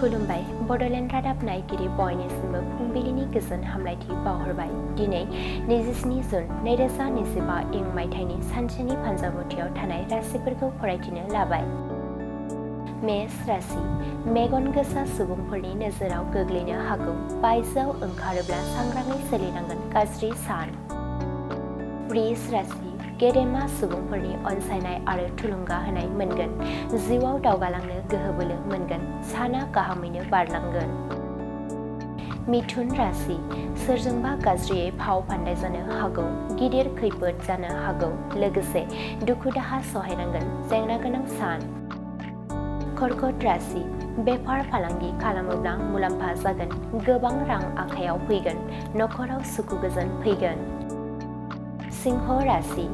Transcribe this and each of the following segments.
खुलुमबाय बड'लेण्ड रादाब नायगिरि बयनिसिमबो फुंबिलिनि गोजोन हामलायथि बावहरबाय। दिनै 27 जुन 2025 इं मायथाइनि सानसेनि फानजामुथियाव थानाय राशिफोरखौ फरायथिनो लाबाय। मेष राशि मेगन गोसा सुबुंफोरनि नोजोराव गोग्लैनो हागौ। बायजोआव ओंखारोब्ला सांग्राङै सोलिनांगोन। गाज्रि सान। वृष राशि गेदेमा सुबुंफोरनि अनसायनाय आरो थुलुंगा होनाय मोनगोन। जिउआव दावगालांनो गोहो बोलो मोनगोन। साना गाहामैनो बारलांगोन। मिथुन राशि सोरजोंबा गाज्रियै फाव फान्दाय जानो हागौ। गिदिर खैफोद जानो हागौ। लोगोसे दुखु दाहा सहायनांगोन। जेंना गोनां सान। कर्कट राशि बेफार फालांगि खालामोब्ला मुलाम्फा जागोन। गोबां रां आखायाव फैगोन। नखराव सुखु गोजोन फैगोन। सिंह राशि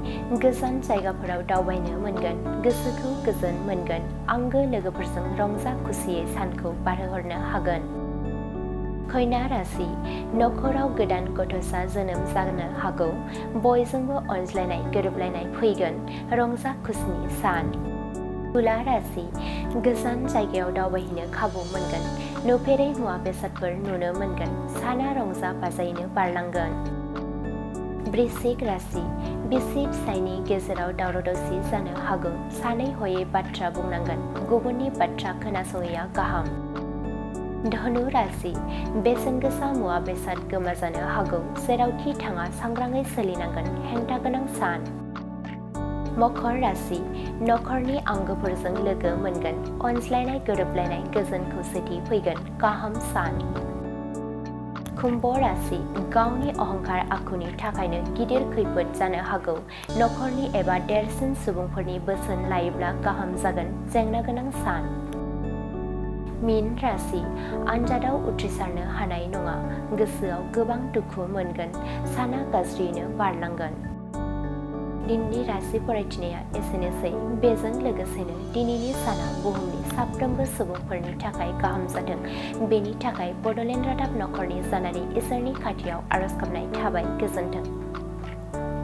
गोजान जायगाफोराव दावबायनो मोनगोन। गोसोखौ गोजोन मोनगोन। आंगो लोगोफोरजों रंजा खुसियै सानखौ बारहोहरनो हागोन। कन्या राशि नखराव गोदान गथ'सा जोनोम जानो हागौ। बयजोंबो अनज्लायनाय गोरोबलायनाय फैगोन। रंजा खुसिनि सान। तुला राशि गोजान जायगायाव दावबायहैनो खाबु मोनगोन। नुफेरै मुवा बेसादफोर नुनो मोनगोन। साना रंजा बाजायैनो बारलांगोन। वृश्चिक राशि बिसि फिसायनि गेजेराव दावराव दावसि जानो हागौ। सानै हयै बाथ्रा बुंनांगोन। गुबुननि बाथ्रा खोनासङैया गाहाम। धनु राशि बेसेन गोसा मुवा बेसाद गोमाजानो हागौ। जेरावखि थाङा सांग्राङै सोलिनांगोन। हेंथा गोनां सान। मकर राशि नखरनि आंगोफोरजों लोगो मोनगोन। अनज्लायनाय गोरोबलायनाय गोजोन खौसेथि फैगोन। गाहाम सान। कुम्भ राशि गावनि अहंकार आखुनि थाखायनो गिदिर खैफोद जानो हागौ। नखरनि एबा देरसिन सुबुंफोरनि बोसोन लायोब्ला गाहाम जागोन। जेंना गोनां सान। मीन राशि आनजादाव उथ्रिसारनो हानाय नङा। गोसोआव गोबां दुखु मोनगोन। साना गाज्रियैनो बारलांगोन। दिनैनि राशि फरायथिनाया एसेनोसै। बेजों लोगोसेनो दिनैनि साना बुहुमनि साफ्रोमबो सुबुंफोरनि थाखाय गाहाम जाथों। बेनि थाखाय बड'लेण्ड रादाब नखरनि जानानै इसोरनि खाथियाव आरज गाबनाय थाबाय। गोजोन्थों।